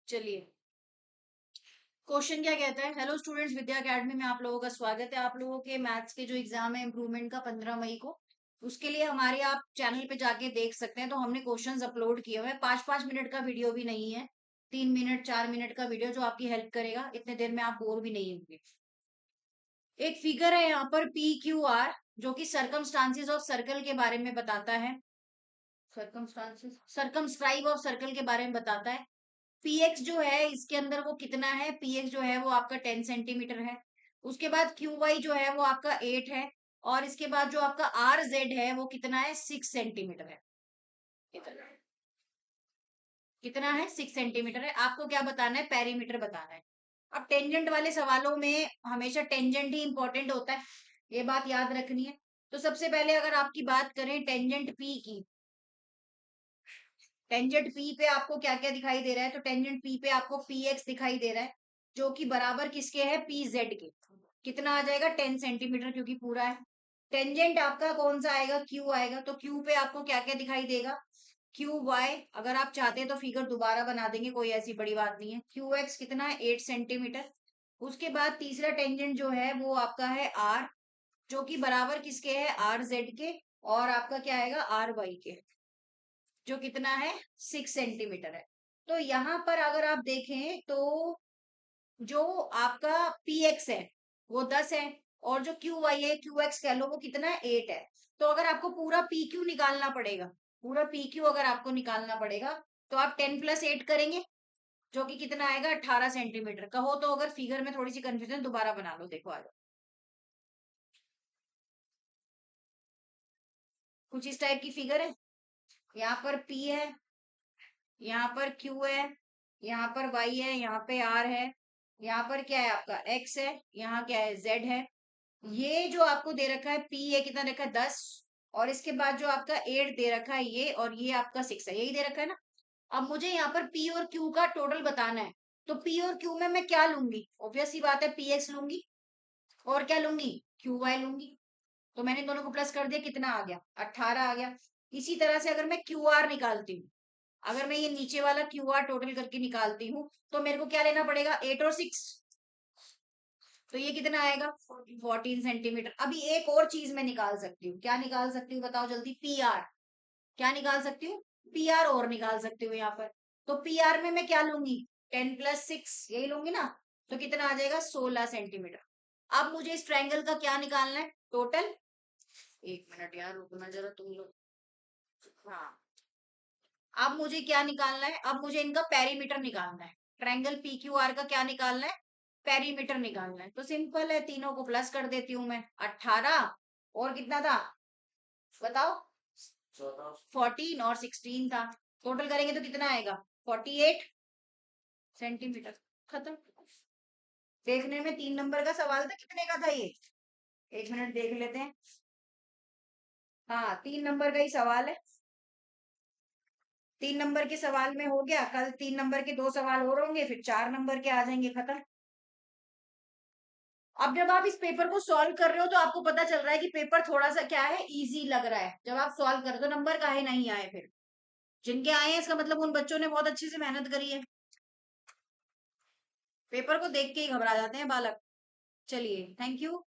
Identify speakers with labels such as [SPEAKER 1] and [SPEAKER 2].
[SPEAKER 1] चलिए, क्वेश्चन क्या कहता है। हेलो स्टूडेंट्स, विद्या एकेडमी में आप लोगों का स्वागत है। आप लोगों के मैथ्स के जो एग्जाम है इम्प्रूवमेंट का 15 मई को, उसके लिए हमारे आप चैनल पे जाके देख सकते हैं। तो हमने क्वेश्चंस अपलोड किए हुए हैं। 5-5 मिनट का वीडियो भी नहीं है, 3 मिनट 4 मिनट का वीडियो जो आपकी हेल्प करेगा। इतने देर में आप बोर भी नहीं होंगे। एक फिगर है यहाँ पर PQR, जो कि सरकमस्टांसिस ऑफ सर्कल के बारे में बताता है। सरकमस्क्राइब ऑफ सर्कल के बारे में बताता है। पीएक्स जो है इसके अंदर वो कितना है, पीएक्स जो है वो आपका 10 सेंटीमीटर है। उसके बाद QY जो है वो आपका 8 है। और इसके बाद जो आपका RZ है वो कितना है, 6 सेंटीमीटर है। कितना कितना है, 6 सेंटीमीटर है। आपको क्या बताना है, पेरीमीटर बताना है। अब टेंजेंट वाले सवालों में हमेशा टेंजेंट ही इंपॉर्टेंट होता है, ये बात याद रखनी है। तो सबसे पहले अगर आपकी बात करें टेंजेंट पी की, टेंजेंट पी पे आपको क्या क्या दिखाई दे रहा है, तो टेंजेंट पी पे आपको PX दिखाई दे रहा है, जो कि बराबर किसके है, PZ के। कितना आ जाएगा, 10 सेंटीमीटर, क्योंकि पूरा है। टेंजेंट आपका कौन सा आएगा, Q आएगा। तो Q पे आपको क्या क्या दिखाई देगा, QY। अगर आप चाहते हैं तो फिगर दोबारा बना देंगे, कोई ऐसी बड़ी बात नहीं है। QX कितना है, 8 सेंटीमीटर। उसके बाद तीसरा टेंजेंट जो है वो आपका है R, जो कि बराबर किसके है, RZ के। और आपका क्या आएगा, RY के, जो कितना है, 6 सेंटीमीटर है। तो यहाँ पर अगर आप देखें तो जो आपका PX है वो 10 है, और जो QY है, QX कह लो, वो कितना है, 8 है। तो अगर आपको पूरा PQ निकालना पड़ेगा, पूरा PQ अगर आपको निकालना पड़ेगा, तो आप 10 + 8 करेंगे, जो कि कितना आएगा, 18 सेंटीमीटर। कहो तो अगर फिगर में थोड़ी सी कंफ्यूजन, दोबारा बना लो, देखो आ जाओ। कुछ इस टाइप की फिगर है। यहाँ पर P है, यहाँ पर Q है, यहाँ पर Y है, यहाँ पे R है, यहाँ पर क्या है आपका X है, यहाँ क्या है, Z है। ये जो आपको दे रखा है P, ये कितना रखा है, 10। और इसके बाद जो आपका 8 दे रखा है ये, और ये आपका 6 है, यही दे रखा है ना। अब मुझे यहाँ पर P और Q का टोटल बताना है। तो P और Q में मैं क्या लूंगी, ऑब्वियस सी बात है, PX लूंगी, और क्या लूंगी, QY लूंगी। तो मैंने दोनों को प्लस कर दिया, कितना आ गया, 18 आ गया। इसी तरह से अगर मैं QR निकालती हूँ, अगर मैं ये नीचे वाला QR टोटल करके निकालती हूँ, तो मेरे को क्या लेना पड़ेगा, 8 और 6। तो ये कितना आएगा, 14 सेंटीमीटर। अभी एक और चीज मैं निकाल सकती हूँ, क्या निकाल सकती हूँ बताओ जल्दी, PR। क्या निकाल सकती हूँ, PR और निकाल सकती हूँ यहाँ पर। तो PR में मैं क्या लूंगी, 10 + 6, यही लूंगी ना। तो कितना आ जाएगा, 16 सेंटीमीटर। अब मुझे इस ट्रायंगल का क्या निकालना है, टोटल। एक मिनट यार, रुकना जरा तुम लोग। हाँ, अब मुझे क्या निकालना है, अब मुझे इनका पेरीमीटर निकालना है। ट्रायंगल PQR का क्या निकालना है, पेरीमीटर निकालना है। तो सिंपल है, तीनों को प्लस कर देती हूँ मैं। 18 और कितना था, बताओ, 14 और 16 था। टोटल करेंगे तो कितना आएगा, 48 सेंटीमीटर। खत्म। देखने में 3 नंबर का सवाल था, कितने का था ये, एक मिनट देख लेते हैं। हाँ, 3 नंबर का ही सवाल है। 3 नंबर के सवाल में हो गया, कल 3 नंबर के 2 सवाल और होंगे, फिर 4 नंबर के आ जाएंगे, खत्म। अब जब आप इस पेपर को सॉल्व कर रहे हो तो आपको पता चल रहा है कि पेपर थोड़ा सा क्या है, इजी लग रहा है। जब आप सॉल्व कर दो, नंबर काहे नहीं आए फिर, जिनके आए हैं इसका मतलब उन बच्चों ने बहुत अच्छे से मेहनत करी है। पेपर को देख के ही घबरा जाते हैं बालक। चलिए, थैंक यू।